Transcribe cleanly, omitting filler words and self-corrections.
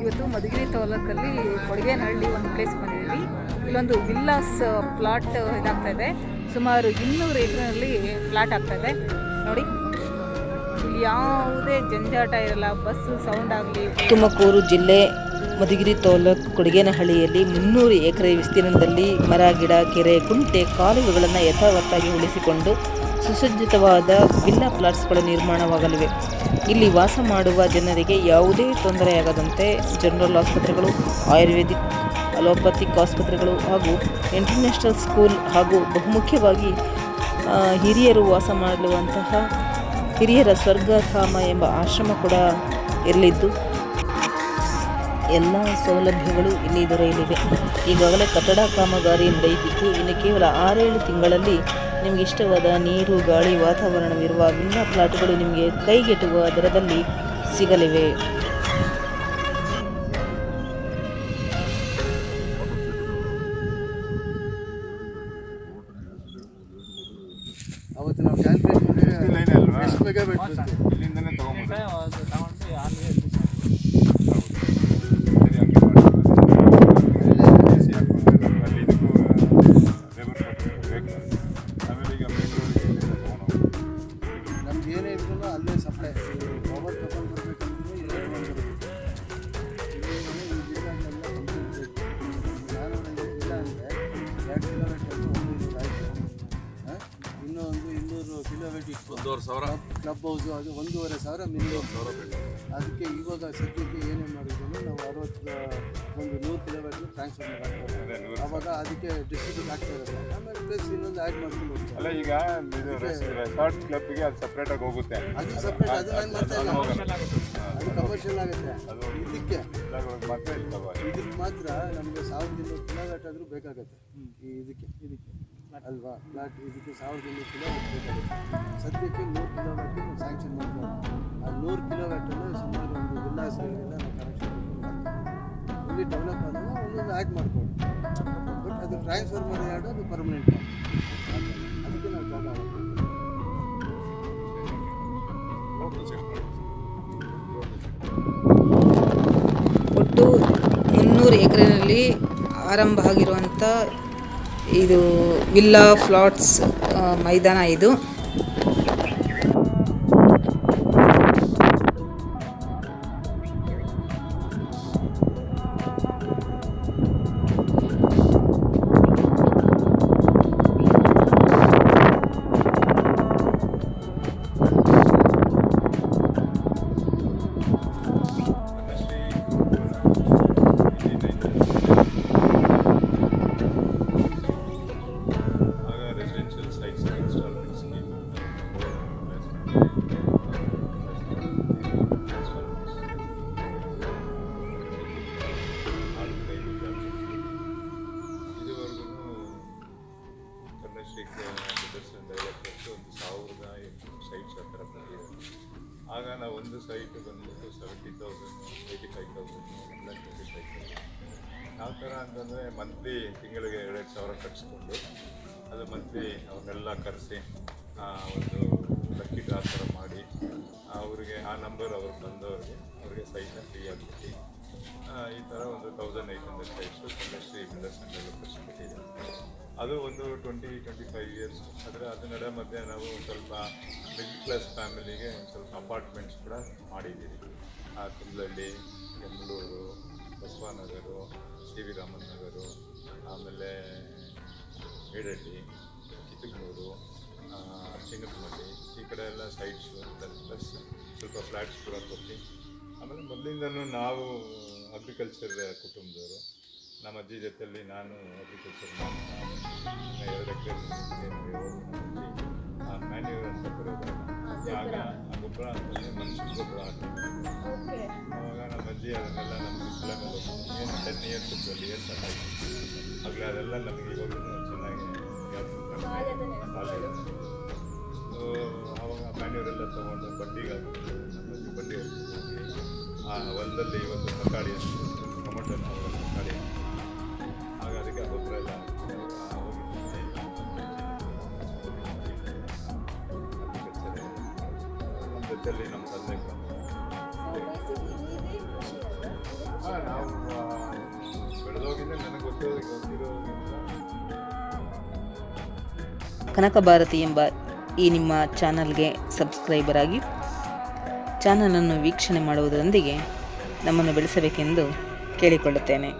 ಇವತ್ತು ಮಧುಗಿರಿ ತಾಲೂಕಲ್ಲಿ ಕೊಡಗೇನಹಳ್ಳಿ ಒಂದು ಪ್ಲೇಸ್ ಬಂದಿದ್ದೀವಿ. ಇಲ್ಲೊಂದು ವಿಲ್ಲಾಸ್ ಪ್ಲಾಟ್ ಇದಾಗ್ತಾ ಇದೆ. ಸುಮಾರು 200 ಎಕರೆನಲ್ಲಿ ಫ್ಲಾಟ್ ಆಗ್ತಾ ಇದೆ ನೋಡಿ. ಇಲ್ಲಿ ಯಾವುದೇ ಜಂಜಾಟ ಇರಲ್ಲ, ಬಸ್ ಸೌಂಡ್ ಆಗಲಿ. ತುಮಕೂರು ಜಿಲ್ಲೆ ಮಧುಗಿರಿ ತಾಲೂಕು ಕೊಡಗೇನಹಳ್ಳಿಯಲ್ಲಿ 300 ಎಕರೆ ವಿಸ್ತೀರ್ಣದಲ್ಲಿ ಮರ, ಗಿಡ, ಕೆರೆ, ಕುಂಟೆ, ಕಾಲುವೆಗಳನ್ನು ಯಥಾವತ್ತಾಗಿ ಉಳಿಸಿಕೊಂಡು ಸುಸಜ್ಜಿತವಾದ ವಿಲ್ಲಾ ಪ್ಲಾಟ್ಸ್ಗಳು ನಿರ್ಮಾಣವಾಗಲಿವೆ. ಇಲ್ಲಿ ವಾಸ ಮಾಡುವ ಜನರಿಗೆ ಯಾವುದೇ ತೊಂದರೆಯಾಗದಂತೆ ಜನರಲ್ ಆಸ್ಪತ್ರೆಗಳು, ಆಯುರ್ವೇದಿಕ್, ಅಲೋಪತಿಕ್ ಆಸ್ಪತ್ರೆಗಳು ಹಾಗೂ ಇಂಟರ್ನ್ಯಾಷನಲ್ ಸ್ಕೂಲ್ ಹಾಗೂ ಬಹುಮುಖ್ಯವಾಗಿ ಹಿರಿಯರು ವಾಸ ಮಾಡುವಂತಹ ಹಿರಿಯರ ಸ್ವರ್ಗಧಾಮ ಎಂಬ ಆಶ್ರಮ ಕೂಡ ಇರಲಿದ್ದು ಎಲ್ಲ ಸೌಲಭ್ಯಗಳು ಇಲ್ಲಿ ದೊರೆಯಲಿವೆ. ಈಗಾಗಲೇ ಕಟ್ಟಡ ಕಾಮಗಾರಿ ನಡೆಯುತ್ತಿದ್ದು ಇನ್ನು ಕೇವಲ 6-7 ತಿಂಗಳಲ್ಲಿ ನಿಮಗೆ ಇಷ್ಟವಾದ ನೀರು, ಗಾಳಿ, ವಾತಾವರಣವಿರುವ ವಿಲ್ಲಾ ಪ್ಲಾಟ್ಗಳು ನಿಮಗೆ ಕೈಗೆಟುಕುವ ದರದಲ್ಲಿ ಸಿಗಲಿವೆ. ಅವತ್ತು ನಾವು ಕ್ಯಾಲ್ಕುಲೇಟ್ ಎಷ್ಟು ಮೆಗಾಬಿಟ್ ಇಲ್ಲಿಂದನೇ ತಗೊಂಡು ನಮ್ಗೆ ಏನೇ ಇದ್ರು ಅಲ್ಲೇ ಸಪ್ಲೈ ಪವರ್ ತಗೊಂಡು ಬರಬೇಕಂದ್ರೆ ನಾನು ಇಲ್ಲ ಅಂದರೆ 2 ಕಿಲೋಮೀಟರ್ ಇನ್ನೊಂದು 200 ಕಿಲೋಮೀಟರ್ ಇತ್ತು. 1,500 ಕ್ಲಬ್ ಹೌಸು, ಅದು 1,500 ಮಿನಿಮಮ್. ಅದಕ್ಕೆ ಇವಾಗ ಸದ್ಯಕ್ಕೆ ಏನೇನು ಮಾಡಿದ್ರು ನಾವು 100 ಕಿಲೋಮೀಟರ್ ಟ್ರಾನ್ಸ್ಫರ್ ಮಾಡ್ತಾರೆ. ಅವಾಗ ಅದಕ್ಕೆ ಡಿಸ್ಟ್ರಿಬ್ಯೂಟ್ ಆಗ್ತಾ ಇರೋದು. ಆಮೇಲೆ ಪ್ಲಸ್ ಇನ್ನೊಂದು ಆ್ಯಡ್ ಮಾಡ್ಕೊಂಡು ಹೋಗ್ತಾರೆ. ಅಲ್ಲ ಈಗ ರೆಸಾರ್ಟ್ ಕ್ಲಬ್ಗೆ ಅದು ಸಪ್ರೇಟಾಗಿ ಹೋಗುತ್ತೆ. ಅದು ಸಪ್ರೇಟ್, ಅದು ನಾನು ಮಾಡ್ತಾ ಇಲ್ಲ, ಅದು ಕಮರ್ಷಿಯಲ್ ಆಗುತ್ತೆ. ಇದಕ್ಕೆ ಮಾತ್ರ ನಮಗೆ 1,200 ಕಿಲೋಮೀಟರ್ ಆದರೂ ಬೇಕಾಗುತ್ತೆ. ಇದಕ್ಕೆ ಅಲ್ವಾ ಪ್ಲಾಟ್, ಇದಕ್ಕೆ 1,200 ಕಿಲೋಮೀಟರ್ ಬೇಕಾಗುತ್ತೆ. ಸದ್ಯಕ್ಕೆ 100 ಕಿಲೋಮೀಟರ್ ಸ್ಯಾಂಕ್ಷನ್ ಮಾಡ್ಬೋದು. ಆ 100 ಕಿಲೋಮೀಟರ್ನ ಸುಮಾರು ಒಂದು ವಿಲ್ಲಾಸ್ಗಳಿಗೆಲ್ಲ ನಾವು ಕನೆಕ್ಷನ್ ಇಲ್ಲಿ ಡೆವಲಪ್ ಆದಾಗ ಒಂದೊಂದು ಆ್ಯಡ್ ಮಾಡ್ಬೋದು. ಬಟ್ ಅದು ಟ್ರಾನ್ಸ್ಫರ್ ಮಾಡಿ ಅದು ಪರ್ಮನೆಂಟ್. ಅದಕ್ಕೆ ನಾವು ಜಾಗ ಒಟ್ಟು 300 ಎಕರೆನಲ್ಲಿ ಆರಂಭ ಆಗಿರುವಂಥ ಇದು ವಿಲ್ಲಾ ಫ್ಲಾಟ್ಸ್ ಮೈದಾನ ಇದು. ಆಗ ನಾವು ಒಂದು ಸೈಟ್ ಬಂದ್ಬಿಟ್ಟು 70,000, 85,000, 1,25,000. ಯಾವ ಥರ ಅಂತಂದರೆ ಮಂತ್ಲಿ ತಿಂಗಳಿಗೆ 2,000 ಕಟ್ಸ್ಕೊಂಡು ಅದು ಮಂತ್ಲಿ ಅವ್ರನ್ನೆಲ್ಲ ಕರೆಸಿ ಒಂದು ಲಕ್ಕಿ ಡ್ರಾ ಥರ ಮಾಡಿ ಅವರಿಗೆ ಆ ನಂಬರ್ ಅವ್ರಿಗೆ ಬಂದವ್ರಿಗೆ ಅವ್ರಿಗೆ ಸೈಟ್ನ ಫ್ರೀ ಆಗಿಬಿಟ್ಟು ಈ ಥರ ಒಂದು 1,800 ಸೈಟ್ಸು ಕನ್ಯಾಶ್ರೀ ಬಿಲ್ಡರ್ಸ್ ಆ್ಯಂಡ್ ಡೆವಲಪರ್ಸ್ ಕೊಟ್ಟಿದೆ. ಅದು ಒಂದು 20-25 ಇಯರ್ಸ್. ಆದರೆ ಅದು ನಡೆ ಮಧ್ಯೆ ನಾವು ಸ್ವಲ್ಪ ಮಿಡ್ಲ್ ಕ್ಲಾಸ್ ಫ್ಯಾಮಿಲಿಗೆ ಸ್ವಲ್ಪ ಅಪಾರ್ಟ್ಮೆಂಟ್ಸ್ ಕೂಡ ಮಾಡಿದ್ದೀವಿ. ಕುಂಬ್ಳಳ್ಳಿ, ಕೆಂಬಳೂರು, ಬಸವನಗರ, ಸಿ ವಿ ರಾಮನ್ ನಗರ, ಆಮೇಲೆ ಮೇಡಳ್ಳಿ, ಕಿತ್ತೂರು, ಚಿನ್ನಪಮಳ್ಳಿ, ಈ ಕಡೆ ಎಲ್ಲ ಸೈಟ್ಸು ಪ್ಲಸ್ ಸ್ವಲ್ಪ ಫ್ಲ್ಯಾಟ್ಸ್ ಕೂಡ ಕೊಟ್ಟು ಆಮೇಲೆ ಮೊದಲಿಂದನೂ ನಾವು ಅಗ್ರಿಕಲ್ಚರ್ ಕುಟುಂಬದವರು. ನಮ್ಮ ಅಜ್ಜಿ ಜೊತೆಯಲ್ಲಿ ನಾನು ಅಗ್ರಿಕಲ್ಚರ್ 2 ಎಕರೆ ಮ್ಯಾನ್ಯೂರ್ ಅಂತ ಬರೋದು. ಆಗ ಆ ಗೊಬ್ಬರ ಅಂತಂದರೆ ಮನುಷ್ಯನ ಗೊಬ್ಬರ ಹಾಕಿ ಆವಾಗ ನಮ್ಮ ಅಜ್ಜಿ ಅದನ್ನೆಲ್ಲ ನಮಗೆ ಫಲಗಳು ಏನು 10 ಇಯರ್ಸ್ 12 ಇಯರ್ಸ್ ಆಯಿತು. ಆಗಲೇ ಅದೆಲ್ಲ ನಮಗೆ ಇವಾಗಲೂ ಚೆನ್ನಾಗಿ ಆವಾಗ ಮ್ಯಾನ್ಯೂರೆಲ್ಲ ತೊಗೊಂಡು ಬಡ್ಡಿಗೆ ಹಾಕ್ಬಿಟ್ಟು ನಮ್ಮ ಅಜ್ಜಿ ಬಡ್ಡಿ ಹೋಗಿ ಆ ಹೊಲದಲ್ಲಿ ಇವತ್ತು ತರಕಾರಿ ಅಷ್ಟು ಟೊಮೊಟೊ ತರಕಾರಿ ಆಗ ಅದಕ್ಕೆ ಗೊಬ್ಬರ ಎಲ್ಲ ಜೊತೆಯಲ್ಲಿ ನಮ್ಮ ತಂದೆ ಹಾಂ ನಾವು ಬೆಳೆದೋಗಿಂದ ನನಗೆ ಗೊತ್ತಿರೋದ್ರಿಂದ ಕನಕ ಭಾರತಿ ಎಂಬ ಈ ನಿಮ್ಮ ಚಾನಲ್ಗೆ ಸಬ್ಸ್ಕ್ರೈಬರ್ ಆಗಿ ಚಾನಲನ್ನು ವೀಕ್ಷಣೆ ಮಾಡುವುದರೊಂದಿಗೆ ನಮ್ಮನ್ನು ಬೆಳೆಸಬೇಕೆಂದು ಕೇಳಿಕೊಳ್ಳುತ್ತೇನೆ.